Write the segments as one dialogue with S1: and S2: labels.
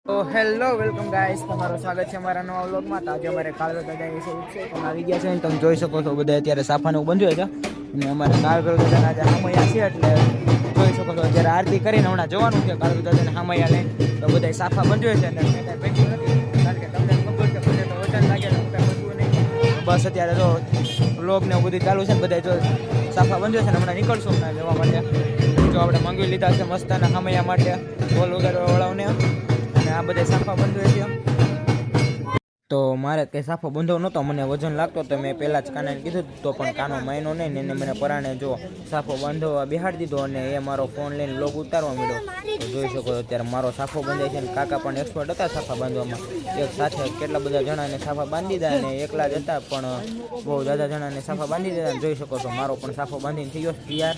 S1: તો hello welcome guys, તમારું સ્વાગત છે અમારા નવા વ્લોગમાં. તો આજે અમારે કાળવેર દાદાની છે તમે આવી ગયા છે ને તમે જોઈ શકો છો બધા અત્યારે સાફાનું બંધ્યું છે અને અમારે કાળવેર દાદાના આજે હામૈયા છે એટલે જોઈ શકો છો અત્યારે આરતી કરીને હમણાં જવાનું છે કાળવેર દાદાને હામૈયા લઈને. તો બધા સાફા બંધ્યો છે અને મેં કાંઈ બેઠું નથી કારણ કે તમને ખબર છે બધે તો વજન લાગે ને હું કાંઈ બધું નહીં. બસ અત્યારે જો વ્લોગ ને બધું ચાલુ છે ને બધા જો સાફા બંધ્યો છે ને હમણાં નીકળશું હમણાં જવા માટે. જો આપણે મંગાવી લીધા છે મસ્તાના હામૈયા માટે બોલ વગાડવા વાળાઓને. આ બધા સાફા બંધો છે તો મારે કઈ સાફો બંધો નહોતો, મને વજન લાગતો તો મેં પહેલાં જ કાનાને કીધું તો પણ કાનો માયનો નહીં એને મને પરાણે જો સાફો બાંધવા બેહાડી દીધો અને એ મારો ફોન લઈને લોગ ઉતારવા માંડ્યો. તો જોઈ શકો અત્યારે મારો સાફો બંધાય છે અને કાકા પણ એક્સપર્ટ હતા સાફા બાંધવામાં. એક સાથે કેટલા બધા જણાને સાફા બાંધી દીધા અને એકલા જ હતા પણ બહુ દાદા જણાને સાફા બાંધી દીધા. જોઈ શકો છો મારો પણ સાફો બાંધીને થઈ ગયો તૈયાર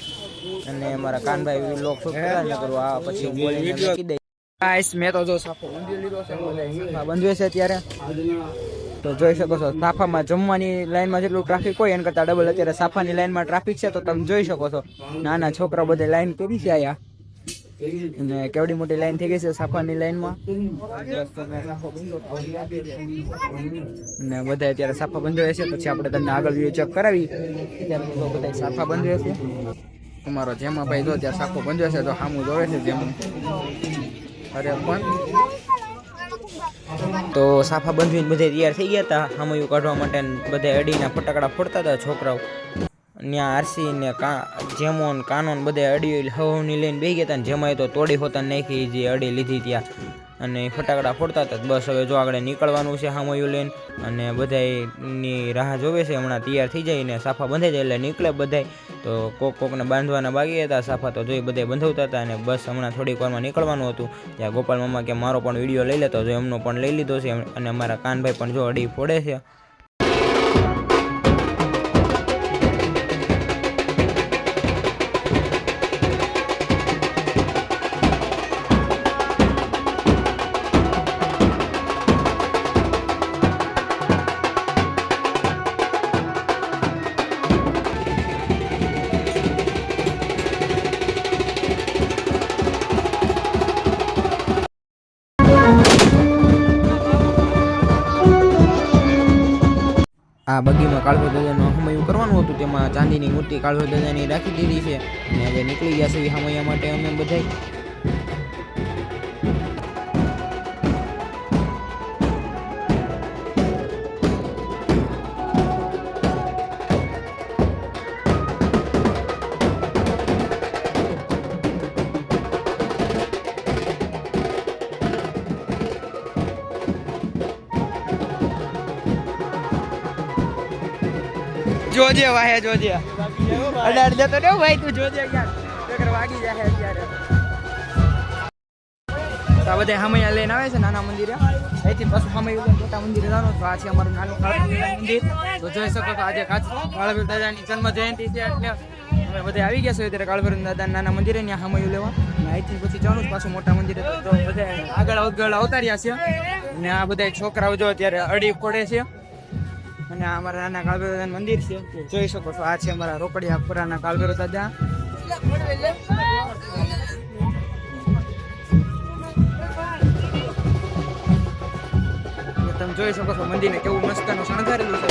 S1: અને મારા કાનભાઈ લોક શૂટ કર્યા ન કરું આ પછી બોલીને મૂકી દઈ. ગાઈસ મેં તો જો સાફો બંધી લીધો છે, સાફા બંધવે છે અત્યારે. તો જોઈ શકો છો સાફામાં જમવાની લાઈનમાં જેટલું ટ્રાફિક હોય એના કરતાં ડબલ અત્યારે સાફાની લાઈનમાં ટ્રાફિક છે. તો તમે જોઈ શકો છો નાના છોકરા બધે લાઈન કરી છે આયા અને કેવડી મોટી લાઈન થઈ ગઈ છે સાફાની લાઈનમાં. ને બધા અત્યારે સાફા બંધવે છે પછી આપણે તમને આગળ વિડીયો ચેક કરાવી. અત્યારે બધા સાફા બંધવે છે. તમારો જેમાં ભાઈ જો ત્યાં સાફો બંધવે છે તો સામું જોવે છે જેમ અરે પણ તો સાફા બંધવીને બધે તૈયાર થઈ ગયા હતા હામયું કાઢવા માટે. બધા અડીના ફટાકડા ફોડતા હતા છોકરાઓ. ત્યાં આરસી ને જેમોન કાનોન બધા અડી હવની લઈને બેસી ગયા હતા ને જેમાં તો તોડી હોતા નાખી જે અડી લીધી ત્યાં અને ફટાકડા ફોડતા હતા. બસ હવે જો આગળ નીકળવાનું છે હામયું લઈને અને બધાની રાહ જોવે છે હમણાં તૈયાર થઈ જાય ને સાફા બંધાઈ જાય એટલે નીકળે બધાય. તો કોકને બાંધવાના બાકી હતા સાફા તો જોઈ બધા બંધાવતા હતા અને બસ હમણાં થોડીક વારમાં નીકળવાનું હતું. ત્યાં ગોપાલ મામા કે મારો પણ વિડીયો લઈ લેતો જો એમનો પણ લઈ લીધો છે અને અમારા કાનભાઈ પણ જો અડી ફોડે છે. આ બગીમાં કાળભૈર દાદાનું હામૈયું કરવાનું હતું તેમાં ચાંદીની મૂર્તિ કાળભૈર દાદાની રાખી દીધી છે અને આજે નીકળી ગયા છે હામૈયા માટે અમે બધા. જોજે વાહે જોજે અડાડ દેતો ને ભાઈ તું જોજે યાર નકર વાગી જાય અત્યારે. તો આ બધા હામૈયા લઈને આવે છે નાના મંદિરે. અહીંથી પાછું હામૈયું મોટા મંદિરે જવાનું. તો આ છે અમારું નાનું કાળભૈર મંદિર. તો જોઈ શકો છો આજે કાળભૈર દાદાની જન્મ જયંતિ છે એટલે અમે બધા આવી ગયા છે અત્યારે કાળભૈર દાદાના નાના મંદિરે ત્યાં હામૈયું લેવા. અહીંથી પછી જવાનું પાછું મોટા મંદિરે. તો બધા આગળ આવતા રહ્યા છે ને આ બધા છોકરાઓ જો અત્યારે અડી ફોડે છે અને આ અમારા નાના કાળભૈર દાદાનું મંદિર છે. જોઈ શકો છો આ છે અમારા રોકડિયા પુરાના કાળભૈર દાદા. તમે જોઈ શકો છો મંદિરને કેવું મસ્તનું શણગારેલું છે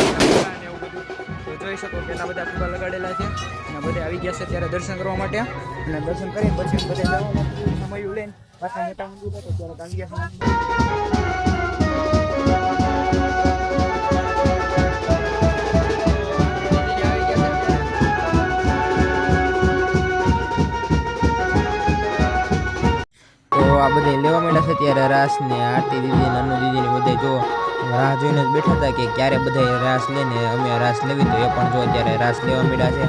S1: એવું બધું. તો જોઈ શકો કેટલા બધા ફૂગા લગાડેલા છે અને બધા આવી ગયા છે ત્યારે દર્શન કરવા માટે અને દર્શન કરીને પછી બધા સમય લઈને પાછા મોટા મંદિર હતો ત્યારે આવી ગયા છે. આ બધા લેવા માંડ્યા છે ત્યારે રાસ ને આરતી દીદી નાનુ દીદી ને બધા જો રાહ જોઈને જ બેઠા હતા કે ક્યારે બધા રાસ લઈને અમે રાસ લેવી. તો એ પણ જો અત્યારે રાસ લેવા માંડ્યા છે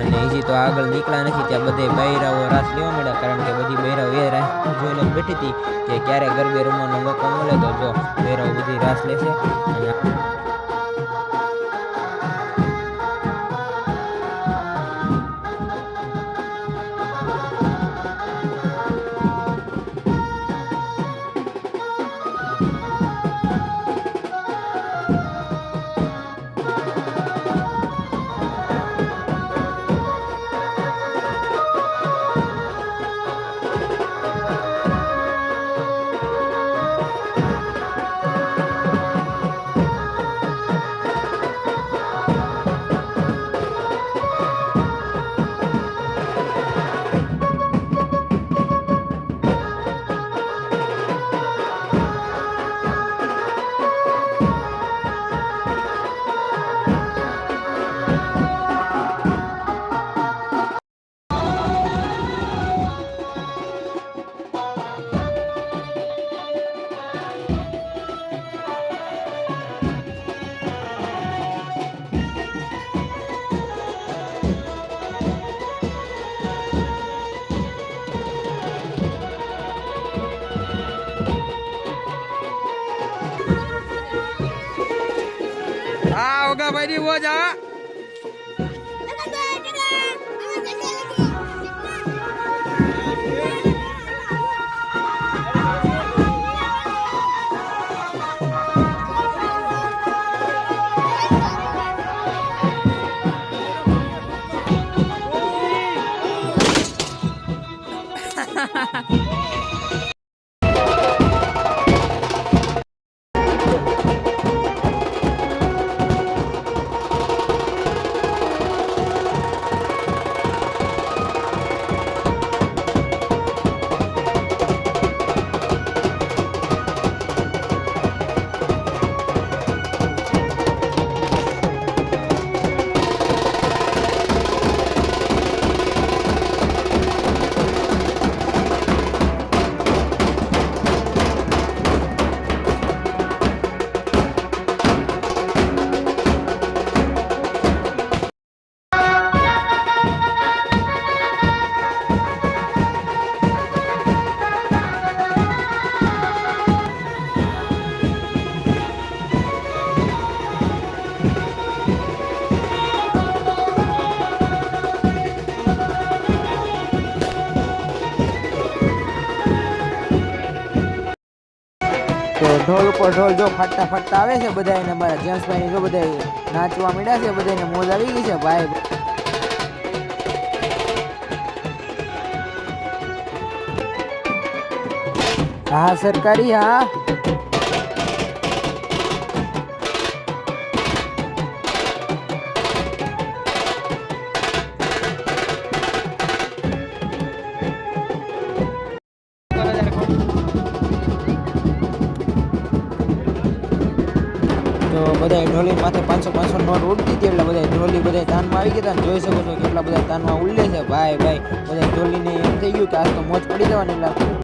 S1: અને હજી તો આગળ નીકળ્યા નથી ત્યાં બધે બૈરાઓ રાસ લેવા માંડ્યા કારણ કે બધી બૈરાઓ એ રાહ જોઈને જ બેઠી હતી કે ક્યારે ગરબે રમવાનો મોકો મળે. તો જો બૈરાઓ બધી રાસ લેશે અને ભગા ભાઈ ની વોજ આ તો ઢોલ ઉપર ઢોલ જો ફાટતા ફાટતા આવે છે બધા એને મારા જેન્ટ્સભાઈ જો બધા નાચવા માંડ્યા છે બધાને મોજ આવી ગઈ છે ભાઈ હા સરકારી હા તો બધા ઢોલી માથે 500 નોટ ઉડતી હતી એટલે બધા ઢોલી બધા તાનમાં આવી ગયા હતા જોઈ શકો છો કેટલા બધા તાનમાં ઉડે છે ભાઈ બધા ઢોલીને એમ થઈ ગયું કે આજ તો મોજ પડી જવાની એટલે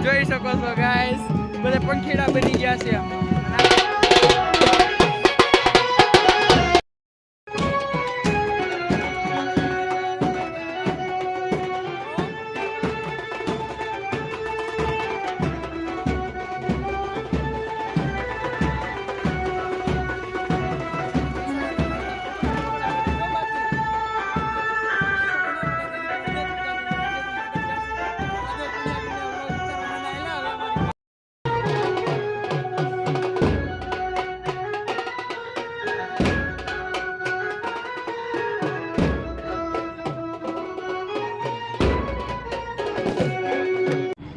S1: જોઈ શકો છો ગાઈસ બધા પંખીડા બની ગયા છે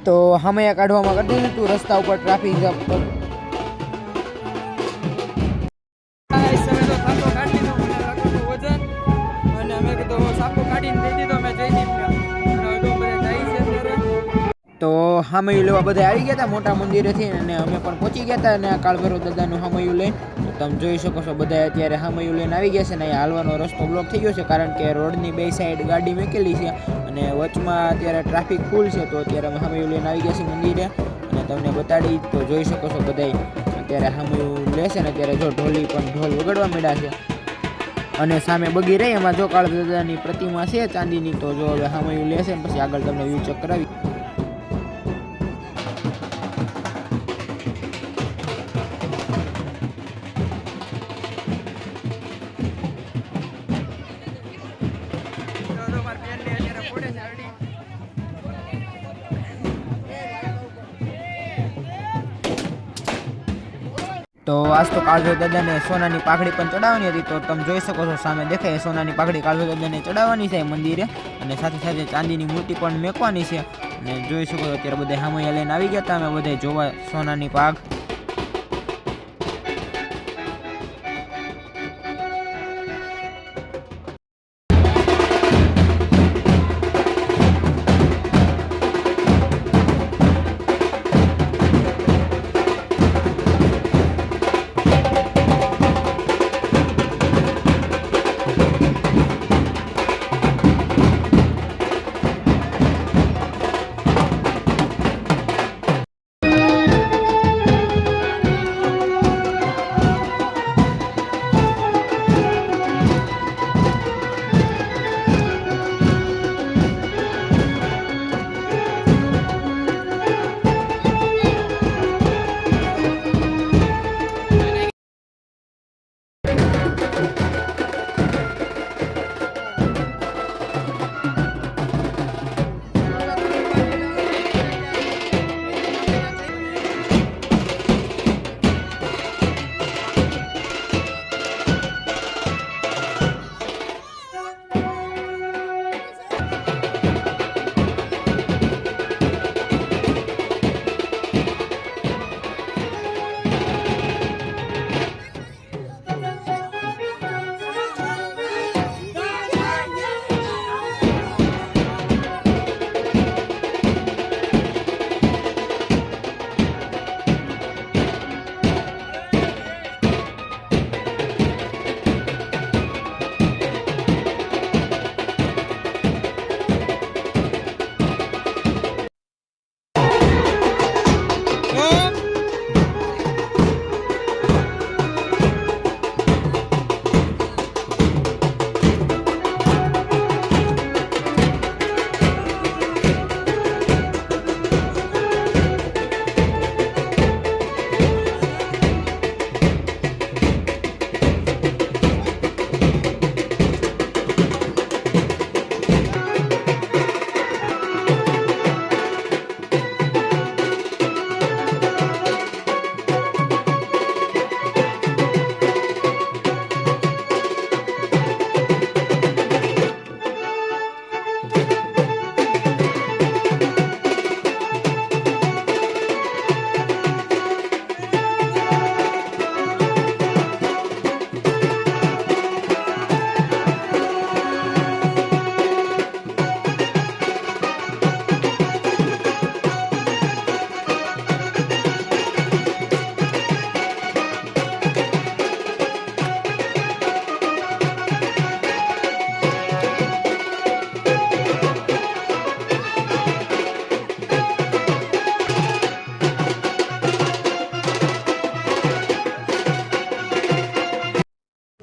S1: તો હમૈયા કાઢવામાં કરી દીધું તું રસ્તા ઉપર ટ્રાફિક જામ પર તો હામૈયું લેવા બધા આવી ગયા હતા મોટા મંદિરેથી અને અમે પણ પહોંચી ગયા હતા અને આ કાળભૈરવ દાદાનું હામૈયું લઈને તમે જોઈ શકો છો બધા અત્યારે હામૈયું લઈને આવી ગયા છે ને અહીંયા હાલવાનો રસ્તો બ્લોક થઈ ગયો છે કારણ કે રોડની બે સાઈડ ગાડી મૂકેલી છે અને વચમાં અત્યારે ટ્રાફિક ફૂલ છે તો અત્યારે અમે હામૈયું લઈને આવી ગયા છીએ મંદિરે અને તમને બતાડી તો જોઈ શકો છો બધા અત્યારે હામૈયું લેશે ને અત્યારે જો ઢોલી પણ ઢોલ વગાડવા માંડ્યા છે અને સામે બગી રહી એમાં જો કાળભૈરવ દાદાની પ્રતિમા છે ચાંદીની તો જો હવે હામૈયું લેશે ને પછી આગળ તમને વ્યૂ ચેક કરાવી તો આજ તો કાળભૈરવ દાદાને સોનાની પાઘડી પણ ચડાવવાની હતી, તો તમે જોઈ શકો છો સામે દેખાય સોનાની પાઘડી કાળભૈરવ દાદાને ચડાવવાની છે મંદિરે, અને સાથે સાથે ચાંદીની મૂર્તિ પણ મેકવાની છે. અને જોઈ શકો છો અત્યારે બધા હામૈયા લઈને આવી ગયા હતા અમે બધા જોવા સોનાની પાઘ.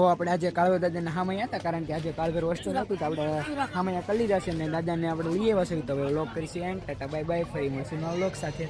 S1: તો આપણે આજે કાળભૈરવ દાદાને હામૈયા હતા, કારણ કે આજે કાળભૈરવ વસ્તુ નહોતું તો આપણે હામૈયા કરી લીધા છે, અને દાદાને આપણે લઈ આવ્યા છે. તો હવે વ્લોગ કરીશું એન્ડ. ટાટા બાય બાય, ફરી મળશું નવા વ્લોગ સાથે.